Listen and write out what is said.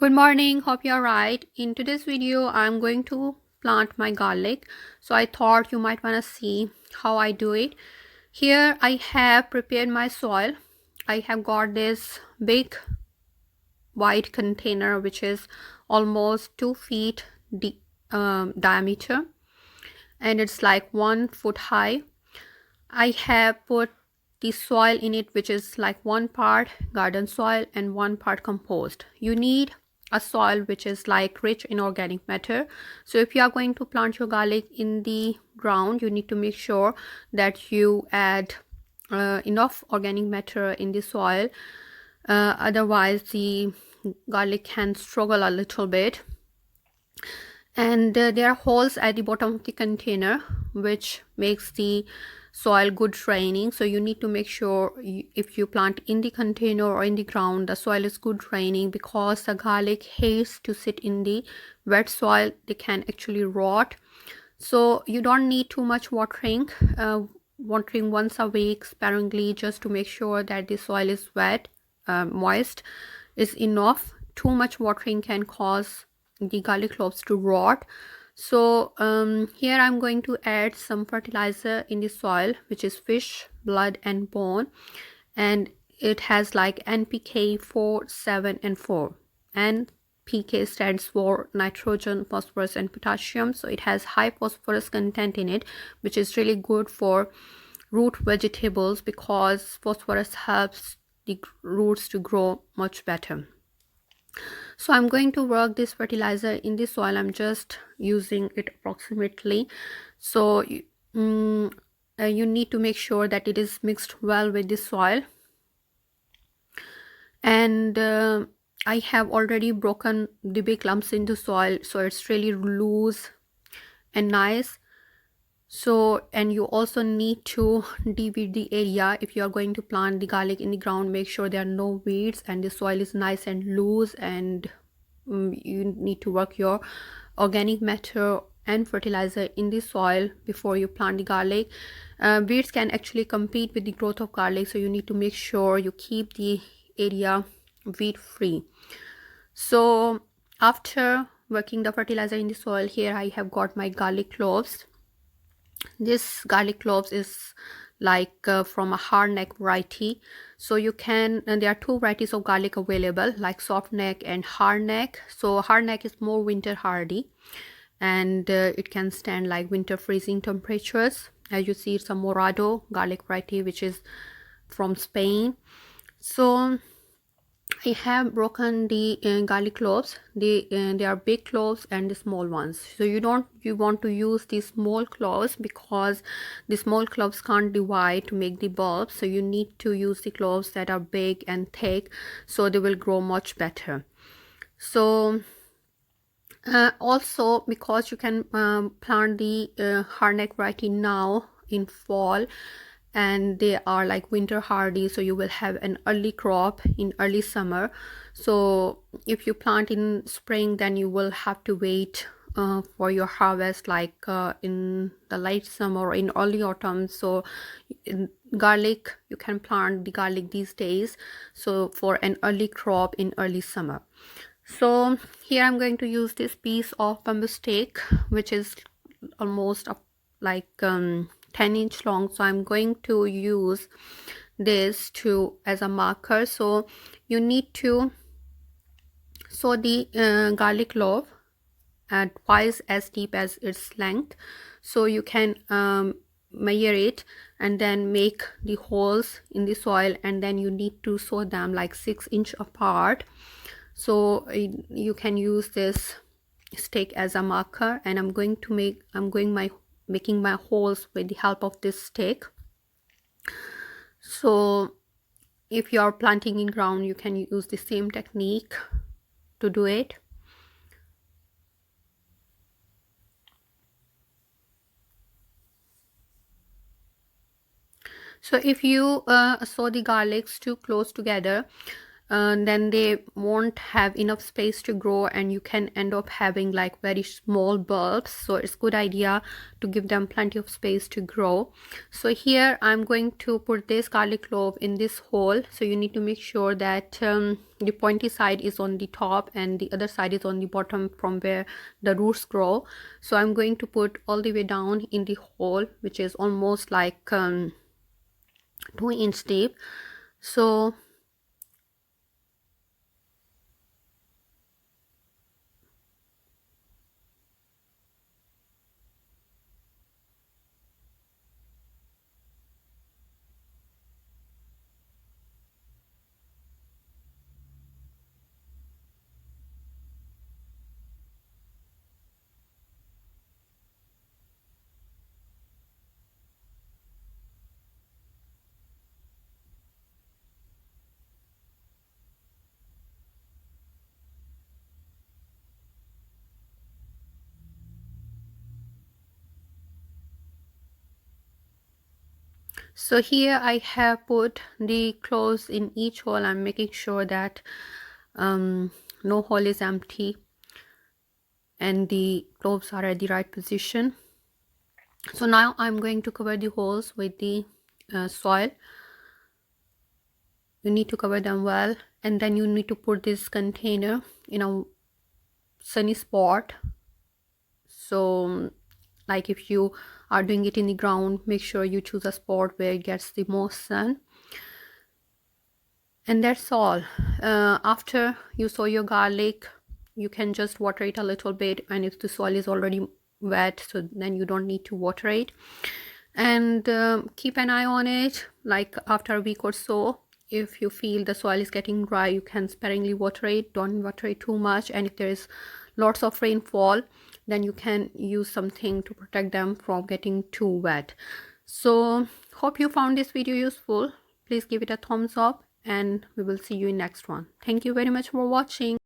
Good morning, hope you're right. In today's video, I'm going to plant my garlic. So I thought you might want to see how I do it. Here I have prepared my soil. I have got this big white container which is almost 2 feet diameter, and it's like 1 foot high. I have put the soil in it, which is like 1 part garden soil and 1 part compost. You need a soil which is like rich in organic matter. So if you are going to plant your garlic in the ground, you need to make sure that you add enough organic matter in the soil. Otherwise the garlic can struggle a little bit. And there are holes at the bottom of the container which makes the soil good draining. So you need to make sure if you plant in the container or in the ground, the soil is good draining, because the garlic hates to sit in the wet soil. They can actually rot. So you don't need too much watering. Watering once a week sparingly, just to make sure that the soil is wet, moist is enough. Too much watering can cause the garlic cloves to rot. So here I'm going to add some fertilizer in the soil, which is fish blood and bone, and it has like NPK 4, 7 and 4. NPK stands for nitrogen, phosphorus and potassium. So it has high phosphorus content in it, which is really good for root vegetables, because phosphorus helps the roots to grow much better. So I'm going to work this fertilizer in the soil. I'm just using it approximately. So you need to make sure that it is mixed well with the soil. And I have already broken the big lumps in the soil, so it's really loose and nice. So, and you also need to deweed the area. If you are going to plant the garlic in the ground, make sure there are no weeds and the soil is nice and loose. And you need to work your organic matter and fertilizer in the soil before you plant the garlic. Weeds can actually compete with the growth of garlic, so you need to make sure you keep the area weed free. So after working the fertilizer in the soil, here I have got my garlic cloves. This garlic cloves is like from a hard neck variety. So you can, and there are two varieties of garlic available, like soft neck and hard neck. So hard neck is more winter hardy, and it can stand like winter freezing temperatures. As you see, it's a morado garlic variety which is from Spain. So I have broken the garlic cloves. They are big cloves and the small ones. So you want to use the small cloves, because the small cloves can't divide to make the bulbs. So you need to use the cloves that are big and thick, so they will grow much better. So also, because you can plant the hardneck variety now in fall, and they are like winter hardy, so you will have an early crop in early summer. So if you plant in spring, then you will have to wait for your harvest like in the late summer or in early autumn. So in garlic, you can plant the garlic these days, so for an early crop in early summer. So here I'm going to use this piece of bamboo stick, which is almost like 10-inch long. So I'm going to use this to as a marker. So you need to sew the garlic clove at twice as deep as its length. So you can measure it and then make the holes in the soil, and then you need to sew them like 6 inch apart. So you can use this stick as a marker, and making my holes with the help of this stick. So if you are planting in ground, you can use the same technique to do it. So if you sew the garlics too close together, then they won't have enough space to grow, and you can end up having like very small bulbs. So it's good idea to give them plenty of space to grow. So here I'm going to put this garlic clove in this hole. So you need to make sure that the pointy side is on the top and the other side is on the bottom from where the roots grow. So I'm going to put all the way down in the hole, which is almost like 2 inch deep. So here I have put the cloves in each hole. I'm making sure that no hole is empty and the cloves are at the right position. So now I'm going to cover the holes with the soil. You need to cover them well, and then you need to put this container in a sunny spot. So like if you are doing it in the ground, make sure you choose a spot where it gets the most sun. And that's all. After you sow your garlic, you can just water it a little bit, and if the soil is already wet, so then you don't need to water it. And keep an eye on it, like after a week or so. If you feel the soil is getting dry, you can sparingly water it. Don't water it too much. And if there is lots of rainfall, then you can use something to protect them from getting too wet. So hope you found this video useful. Please give it a thumbs up, and we will see you in next one. Thank you very much for watching.